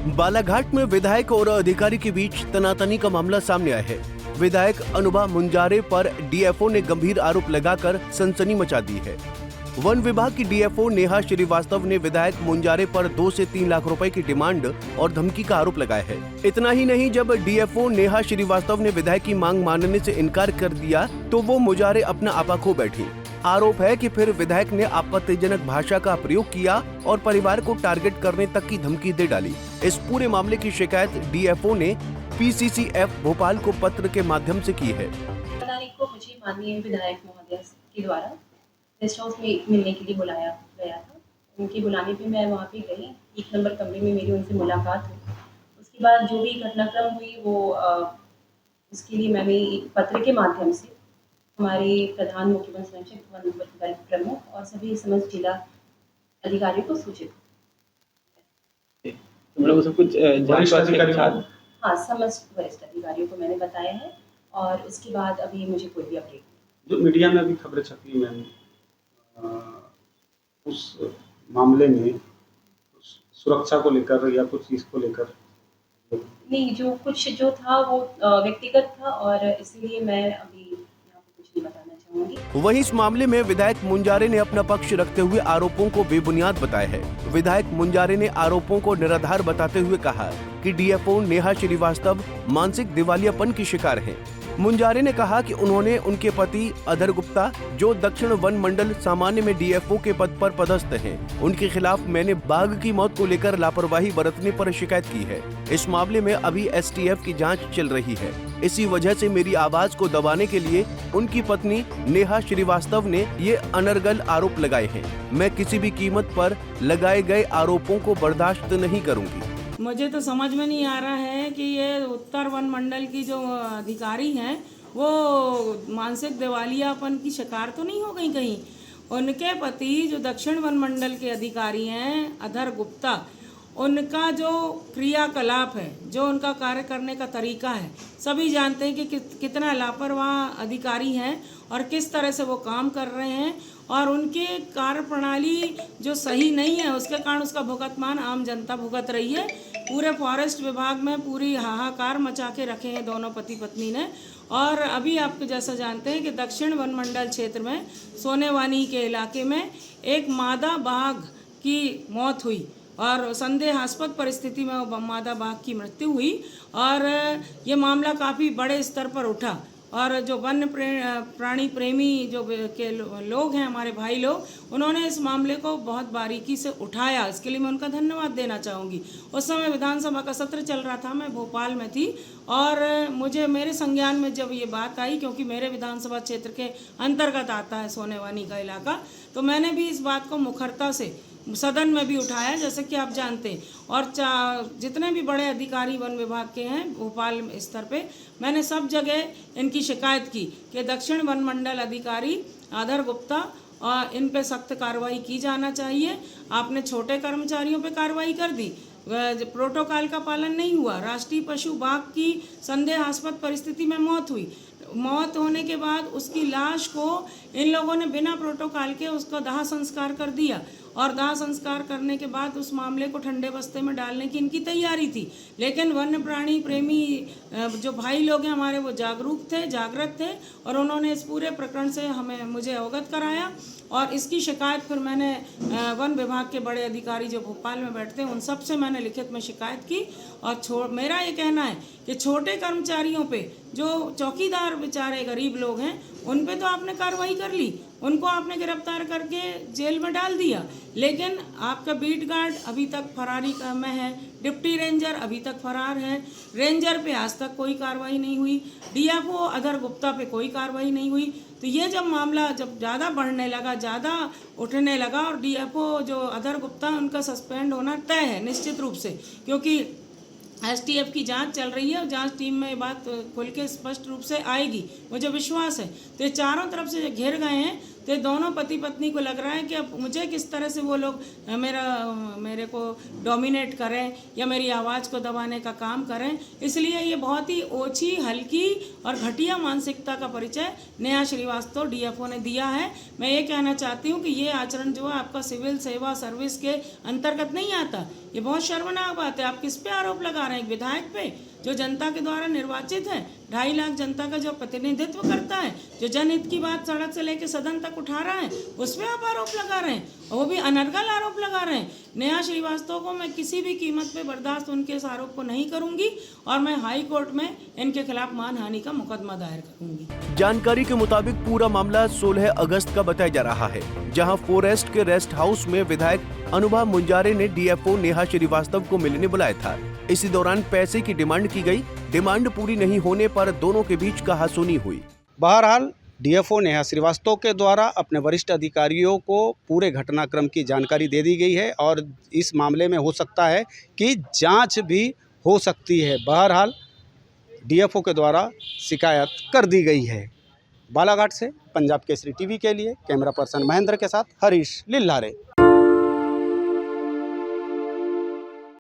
बालाघाट में विधायक और अधिकारी के बीच तनातनी का मामला सामने आया है। विधायक अनुभा मुंजारे पर डीएफओ ने गंभीर आरोप लगाकर सनसनी मचा दी है। वन विभाग की डीएफओ नेहा श्रीवास्तव ने विधायक मुंजारे पर 2 से 3 लाख रुपए की डिमांड और धमकी का आरोप लगाया है। इतना ही नहीं, जब डीएफओ नेहा श्रीवास्तव ने विधायक की मांग मानने से इनकार कर दिया तो वो मुंजारे अपना आपा खो बैठी। आरोप है कि फिर विधायक ने आपत्तिजनक भाषा का प्रयोग किया और परिवार को टारगेट करने तक की धमकी दे डाली। इस पूरे मामले की शिकायत डीएफओ ने पीसीसीएफ भोपाल को पत्र के माध्यम से की है। तारीख को मुझे माननीय विधायक महोदय के द्वारा गेस्ट हाउस में मिलने के लिए बुलाया गया था। उनके बुलाने पे मैं वहाँ पे गई। 1 नंबर कमरे में मेरी उनसे मुलाकात हुई। उसके बाद जो भी घटनाक्रम हुई वो उसके लिए मैंने एक पत्र के माध्यम से हमारे प्रधान मुख्य वन संरक्षक, वन प्रमुख और सभी समस्त जिला अधिकारियों को सूचित सब कुछ हाँ, समस्त वरिष्ठ अधिकारियों को मैंने बताया है। और उसके बाद अभी मुझे कोई भी अपडेट जो मीडिया में अभी खबरें छपी मैम, उस मामले में सुरक्षा को लेकर या कुछ चीज़ को लेकर नहीं, जो था वो व्यक्तिगत था और इसलिए मैं अभी यहाँ पे कुछ नहीं बताना चाहूँगी। वहीं इस मामले में विधायक मुंजारे ने अपना पक्ष रखते हुए आरोपों को बेबुनियाद बताया है। विधायक मुंजारे ने आरोपों को निराधार बताते हुए कहा कि डीएफओ नेहा श्रीवास्तव मानसिक दिवालियापन की शिकार हैं। मुंजारे ने कहा कि उन्होंने उनके पति अधर गुप्ता, जो दक्षिण वन मंडल सामान्य में डीएफओ के पद पर पदस्थ हैं, उनके खिलाफ मैंने बाघ की मौत को लेकर लापरवाही बरतने पर शिकायत की है। इस मामले में अभी एसटीएफ की जांच चल रही है। इसी वजह से मेरी आवाज को दबाने के लिए उनकी पत्नी नेहा श्रीवास्तव ने ये अनर्गल आरोप लगाए हैं। मैं किसी भी कीमत पर लगाए गए आरोपों को बर्दाश्त नहीं करूंगी। मुझे तो समझ में नहीं आ रहा है कि ये उत्तर वन मंडल की जो अधिकारी हैं वो मानसिक दिवालियापन की शिकार तो नहीं हो गई कहीं। उनके पति जो दक्षिण वन मंडल के अधिकारी हैं अधर गुप्ता, उनका जो क्रियाकलाप है, जो उनका कार्य करने का तरीका है, सभी जानते हैं कि कितना लापरवाह अधिकारी हैं और किस तरह से वो काम कर रहे हैं। और उनके कार्य प्रणाली जो सही नहीं है उसके कारण उसका भुगतान आम जनता भुगत रही है। पूरे फॉरेस्ट विभाग में पूरी हाहाकार मचा के रखे हैं दोनों पति पत्नी ने। और अभी आप जैसा जानते हैं कि दक्षिण वन मंडल क्षेत्र में सोनेवानी के इलाके में एक मादा बाघ की मौत हुई और संदेहास्पद परिस्थिति में मादा बाघ की मृत्यु हुई। और ये मामला काफ़ी बड़े स्तर पर उठा और जो वन्य प्राणी प्रेमी जो के लोग हैं, हमारे भाई लोग, उन्होंने इस मामले को बहुत बारीकी से उठाया। इसके लिए मैं उनका धन्यवाद देना चाहूँगी। उस समय विधानसभा का सत्र चल रहा था, मैं भोपाल में थी और मुझे मेरे संज्ञान में जब ये बात आई, क्योंकि मेरे विधानसभा क्षेत्र के अंतर्गत आता है सोनेवानी का इलाका, तो मैंने भी इस बात को मुखरता से सदन में भी उठाया, जैसे कि आप जानते हैं। और जितने भी बड़े अधिकारी वन विभाग के हैं भोपाल स्तर पे, मैंने सब जगह इनकी शिकायत की कि दक्षिण वन मंडल अधिकारी अधर गुप्ता और इन पे सख्त कार्रवाई की जाना चाहिए। आपने छोटे कर्मचारियों पे कार्रवाई कर दी, प्रोटोकॉल का पालन नहीं हुआ। राष्ट्रीय पशु बाघ की संदेहास्पद परिस्थिति में मौत हुई। मौत होने के बाद उसकी लाश को इन लोगों ने बिना प्रोटोकॉल के उसका दाह संस्कार कर दिया और दाह संस्कार करने के बाद उस मामले को ठंडे बस्ते में डालने की इनकी तैयारी थी। लेकिन वन्य प्राणी प्रेमी जो भाई लोग हैं हमारे, वो जागृत थे और उन्होंने इस पूरे प्रकरण से मुझे अवगत कराया। और इसकी शिकायत फिर मैंने वन विभाग के बड़े अधिकारी जो भोपाल में बैठते हैं उन सब से मैंने लिखित में शिकायत की। और मेरा ये कहना है कि छोटे कर्मचारियों पे, जो चौकीदार बेचारे गरीब लोग हैं, उन पे तो आपने कार्रवाई कर ली, उनको आपने गिरफ्तार करके जेल में डाल दिया, लेकिन आपका बीट गार्ड अभी तक फरारी में है, डिप्टी रेंजर अभी तक फरार है, रेंजर पे आज तक कोई कार्रवाई नहीं हुई, डीएफओ अधर गुप्ता पे कोई कार्रवाई नहीं हुई। तो ये जब मामला ज़्यादा बढ़ने लगा, ज़्यादा उठने लगा, और डीएफओ जो अधर गुप्ता, उनका सस्पेंड होना तय है निश्चित रूप से, क्योंकि एसटीएफ की जांच चल रही है और जांच टीम में ये बात खुल के स्पष्ट रूप से आएगी, मुझे विश्वास है। तो ये चारों तरफ से घिर गए हैं, तो दोनों पति पत्नी को लग रहा है कि अब मुझे किस तरह से वो लोग मेरे को डोमिनेट करें या मेरी आवाज़ को दबाने का काम करें। इसलिए ये बहुत ही ओछी, हल्की और घटिया मानसिकता का परिचय नेहा श्रीवास्तव डीएफओ ने दिया है। मैं ये कहना चाहती हूँ कि ये आचरण जो है आपका सिविल सेवा सर्विस के अंतर्गत नहीं आता। ये बहुत शर्मनाक बात है। आप किस पे आरोप लगा रहे हैं? एक विधायक पे जो जनता के द्वारा निर्वाचित है, 2.5 लाख जनता का जो प्रतिनिधित्व करता है, जो जनहित की बात सड़क से लेकर सदन तक उठा रहा है, उस पर आप आरोप लगा रहे हैं, और वो भी अनर्गल आरोप लगा रहे हैं। नेहा श्रीवास्तव को मैं किसी भी कीमत पे बर्दाश्त उनके इस आरोप को नहीं करूंगी और मैं हाई कोर्ट में इनके खिलाफ मानहानि का मुकदमा दायर करूंगी। जानकारी के मुताबिक पूरा मामला 16 अगस्त का बताया जा रहा है, जहां फॉरेस्ट के रेस्ट हाउस में विधायक अनुभा मुंजारे ने डीएफओ नेहा श्रीवास्तव को मिलने बुलाया था। इसी दौरान पैसे की डिमांड की गई। डिमांड पूरी नहीं होने पर दोनों के बीच कहासुनी हुई। बहरहाल डीएफओ नेहा श्रीवास्तव के द्वारा अपने वरिष्ठ अधिकारियों को पूरे घटनाक्रम की जानकारी दे दी गई है और इस मामले में हो सकता है कि जांच भी हो सकती है। बहरहाल डीएफओ के द्वारा शिकायत कर दी गई है। बालाघाट से पंजाब केसरी टीवी के लिए कैमरा पर्सन महेंद्र के साथ हरीश लिल्लारे।